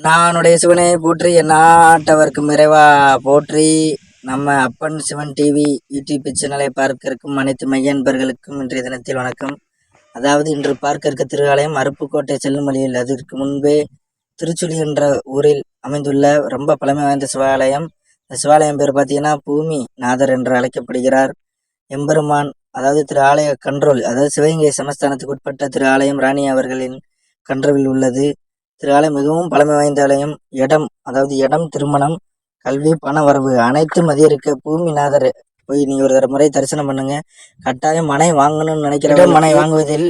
நானுடைய சிவனை போற்றி எந்நாட்டவர்க்கும் இறைவா போற்றி. நம்ம அப்பன் சிவன் டிவி யூடியூப் சேனலை பார்க்க இருக்கும் அனைத்து மையன்பர்களுக்கும் இன்றைய தினத்தில் வணக்கம். அதாவது இன்று பார்க்க இருக்க திருவாலயம் அருப்புக்கோட்டை செல்லும் வழியில் அதற்கு முன்பே திருச்சுழி என்ற ஊரில் அமைந்துள்ள ரொம்ப பழமை வாய்ந்த சிவாலயம். இந்த சிவாலயம் பேர் பார்த்தீங்கன்னா பூமி நாதர் என்று அழைக்கப்படுகிறார். எம்பெருமான் அதாவது திரு ஆலய கண்ட்ரோல், அதாவது சிவகங்கை சமஸ்தானத்துக்கு உட்பட்ட திரு ஆலயம் ராணி அவர்களின் கண்ட்ரோலில் உள்ளது. திரு ஆலயம் மிகவும் பழமை வாய்ந்த ஆலயம். இடம், திருமணம், கல்வி, பண வரவு அனைத்தும் அதிகரிக்க பூமிநாதர் போய் நீங்க ஒரு முறை தரிசனம் பண்ணுங்க. கட்டாயம் மனை வாங்கணும்னு நினைக்கிற மனை வாங்குவதில்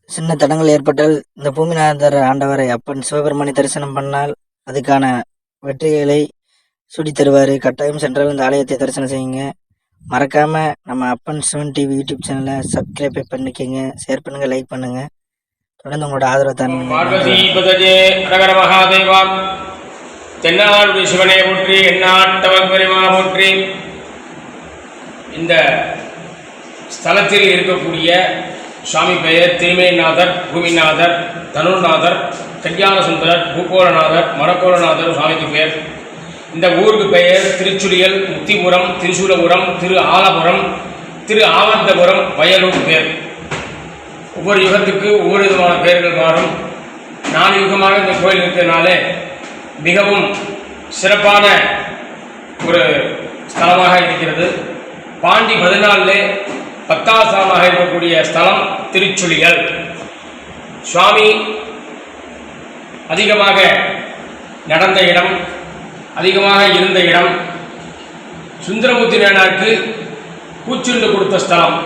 சின்ன தடங்கள் ஏற்பட்டால் இந்த பூமிநாதர் ஆண்டவரை அப்பன் சிவபெருமானை தரிசனம் பண்ணால் அதுக்கான வெற்றிகளை சுடி தருவாரு. கட்டாயம் சென்றால் இந்த ஆலயத்தை தரிசனம் செய்யுங்க. மறக்காம நம்ம அப்பன் சிவன் டிவி யூடியூப் சேனலை சப்ஸ்கிரைப் பண்ணிக்கோங்க, ஷேர் பண்ணுங்க, லைக் பண்ணுங்க. தொடர்ந்து உங்களோட ஆதரவு மகாதேவா. தென்னாடுடைய சிவனை போற்றி, எந்நாட்டவர் பெருமா போற்றி. இந்த ஸ்தலத்தில் இருக்கக்கூடிய சுவாமி பெயர் திருமேநாதர், பூமிநாதர், தனுர்நாதர், கல்யாண சுந்தரர், பூகோளநாதர், மரக்கோளநாதர் சுவாமிக்கு பெயர். இந்த ஊருக்கு பெயர் திருச்சுழியல், முத்திபுரம், திருசூலபுரம், திரு ஆலபுரம், திரு ஆவர்த்தபுரம், வயலூர் பெயர். ஒவ்வொரு யுகத்துக்கு ஒவ்வொரு விதமான பெயர்கள் மாறும். 4 யுகமாக இந்த கோயில் இருக்கிறதுனால மிகவும் சிறப்பான ஒரு ஸ்தலமாக இருக்கிறது. பாண்டி 14 10ஆம் ஸ்தலமாக இருக்கக்கூடிய ஸ்தலம் திருச்சுழியல். சுவாமி அதிகமாக நடந்த இடம், அதிகமாக இருந்த இடம், சுந்தரமூர்த்தி நாயனாருக்கு கூச்சுண்டு கொடுத்த ஸ்தலம்.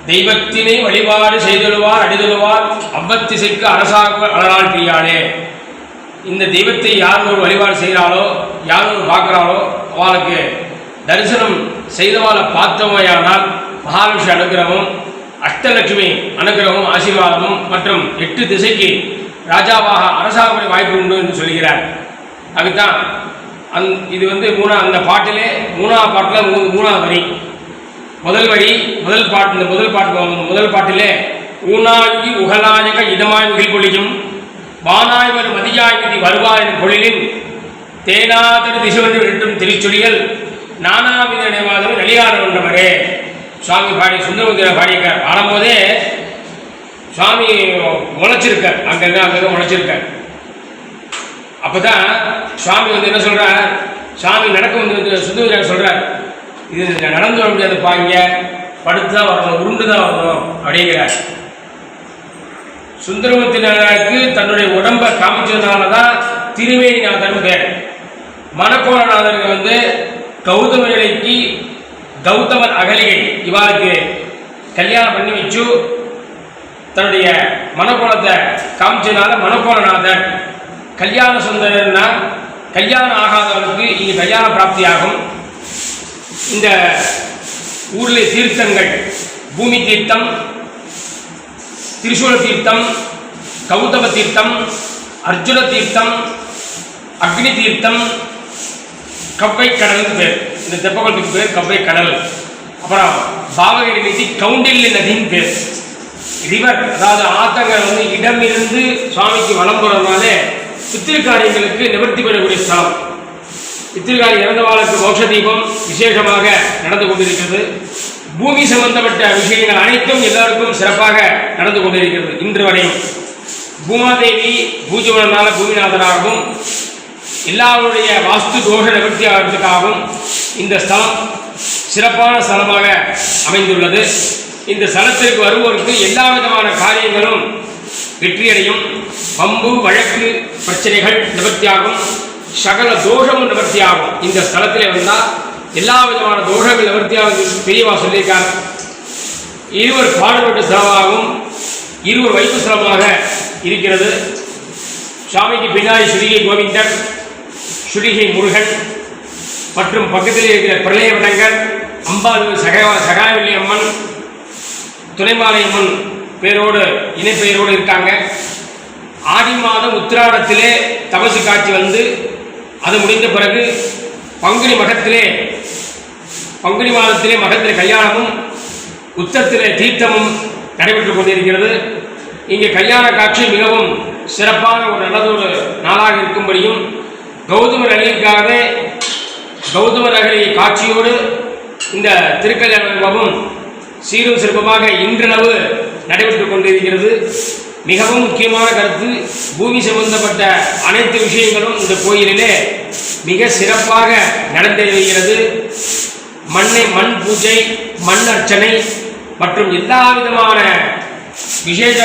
தெய்வத்தினை வழிபாடு செய்தொழுவார் அடிதொழுவார் அவ்வத்திசைக்கு அரசாக அழலால் பிரியாளே. இந்த தெய்வத்தை யார் ஒரு வழிபாடு செய்கிறாளோ, யார் ஒரு பார்க்குறாளோ அவளுக்கு தரிசனம் செய்தவாளை பார்த்தவையானால் மகாலட்சுமி அனுகிரகமும், அஷ்டலட்சுமி அனுகிரகமும், ஆசீர்வாதமும் மற்றும் 8 திசைக்கு ராஜாவாக அரசாக வாய்ப்பு உண்டு என்று சொல்கிறார். அதுதான் இது அந்த பாட்டிலே 3ஆம் பாட்டில் 3ஆம் வரி. முதல் பாட்டிலே ஊனாயி உகலாயக இதமாய் விழிப்பொழியும் வானாய் வரும் மதியாய் விதி வருவாயின் பொழிலின் தேனாதர் திசுவென்று விட்டும் திருச்சொலியல் நானாவித நினைவாதம் வெளியாடு கொண்டவரே. சுவாமி பாடி சுந்தரமுத்திர பாடிக்க ஆடும்போதே சுவாமி முளைச்சிருக்க, அங்கங்கே முளைச்சிருக்க. அப்போதான் சுவாமி என்ன சொல்றார், சுவாமி நடக்க சுந்தரமுத்திர சொல்றார், இது நடந்து வர முடியாது, பாங்க படுத்து தான் வரணும், உருண்டு தான் வரணும் அப்படிங்கிறார். சுந்தரமூர்த்தி நாயனாருக்கு தன்னுடைய உடம்பை காமிச்சதுனால தான் திருமேனிநாதன் பேர். மணக்கோளநாதருக்கு கௌதம நிலைக்கு கௌதமர் அகலிகை இவாளுக்கு கல்யாணம் பண்ணி வச்சு தன்னுடைய மணக்கோலத்தை காமிச்சதுனால மணக்கோளநாதர். கல்யாண சுந்தரன்னா கல்யாணம் ஆகாதவனுக்கு இங்கே கல்யாண பிராப்தி ஆகும். இந்த ஊரில் தீர்த்தங்கள் பூமி தீர்த்தம், திரிசூல தீர்த்தம், கௌதம தீர்த்தம், அர்ஜுன தீர்த்தம், அக்னி தீர்த்தம், கவ்வை கடல் பேர். இந்த தெப்பகுளத்துக்கு பேர் கவ்வை கடல். அப்புறம் பாவகிரி நதி, கவுண்டில்ய நதின்னு பேர். ரிவர், அதாவது ஆத்தங்கள் இடமிருந்து சுவாமிக்கு வலம் போறதுனாலே பித்திருக்காரியங்களுக்கு நிவர்த்தி பெறக்கூடிய ஸ்தலம். பித்திருக்காரி இறந்தவாளுக்கு மோட்ச தீபம் விசேஷமாக நடந்து கொண்டிருக்கிறது. பூமி சம்பந்தப்பட்ட விஷயங்கள் அனைத்தும் எல்லாருக்கும் சிறப்பாக நடந்து கொண்டிருக்கிறது. இன்று வரையும் பூமாதேவி பூஜ்யமனால பூமிநாதனாகவும் எல்லாருடைய வாஸ்து தோஷ நிவர்த்தி ஆகிறதுக்காகவும் இந்த ஸ்தலம் சிறப்பான ஸ்தலமாக அமைந்துள்ளது. இந்த ஸ்தலத்திற்கு வருவோருக்கு எல்லா விதமான காரியங்களும் வெற்றியடையும். வம்பு வழக்கு பிரச்சனைகள் நிவர்த்தியாகும், சகல தோஷமும் நிவர்த்தியாகும். இந்த ஸ்தலத்திலே வந்தால் எல்லா விதமான தோஷங்கள் நிவர்த்தியாகும். பெரியவா சொல்லியிருக்கார். இருவர் பாடுபட்ட ஸ்தலமாகவும் இருவர் வைப்பு ஸ்தலமாக இருக்கிறது. சுவாமிக்கு பின்னாடி சுடிகை கோவிந்தர், சுடிகை முருகன் மற்றும் பக்கத்தில் இருக்கிற பிரளய விடங்கர், அம்பாள் சகாயவல்லி அம்மன், துணைமாலை அம்மன் பேரோடு இணைப்பெயரோடு இருக்காங்க. ஆடி மாதம் உத்திராடத்திலே தபசு காட்சி அது முடிந்த பிறகு பங்குனி மாதத்திலே மகத்திலே கல்யாணமும் உத்தரத்திலே தீர்த்தமும் நடைபெற்றுக் கொண்டிருக்கிறது. இங்கே கல்யாண காட்சி மிகவும் சிறப்பான ஒரு நல்லதொரு நாளாக இருக்கிறது. நடக்கும்படியும் கௌதம நகரிற்காகவே கௌதம நகரி காட்சியோடு இந்த திருக்கல்யாண வைபவம் சீரும் சிறப்புமாக இன்றளவு நடைபெற்றுக் கொண்டிருக்கிறது. மிகவும் முக்கியமான கருத்து, பூமி சம்பந்தப்பட்ட அனைத்து விஷயங்களும் இந்த கோயிலிலே மிக சிறப்பாக நடந்தேறுகிறது. மண் பூஜை, மண் அர்ச்சனை மற்றும் எல்லா விதமான விசேஷ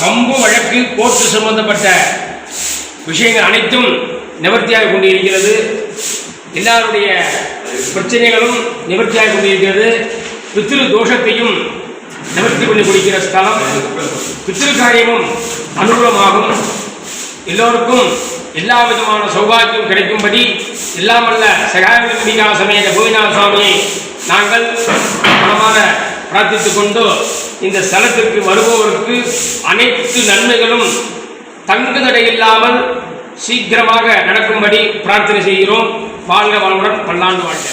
வம்பு வழக்கு கோர்ட்டு சம்பந்தப்பட்ட விஷயங்கள் அனைத்தும் நிவர்த்தியாக கொண்டிருக்கிறது. எல்லாருடைய பிரச்சனைகளும் நிவர்த்தியாக கொண்டிருக்கிறது. பித்ரு தோஷத்தையும் நிவர்த்தி பண்ணி கொடுக்கிற ஸ்தலம். பித்ரு காரியமும் அனுகூலமாகும். எல்லோருக்கும் எல்லா விதமான சௌபாகியம் கிடைக்கும்படி எல்லாம் அல்ல சகாயமிகா சமேத கோவிநாத சுவாமியை நாங்கள் மனமான பிரார்த்தித்துக் கொண்டு இந்த ஸ்தலத்திற்கு வருபவருக்கு அனைத்து நன்மைகளும் தங்கு தடையில்லாமல் சீக்கிரமாக நடக்கும்படி பிரார்த்தனை செய்கிறோம். வாழ்க வளமுடன், பல்லாண்டு வாழ்க.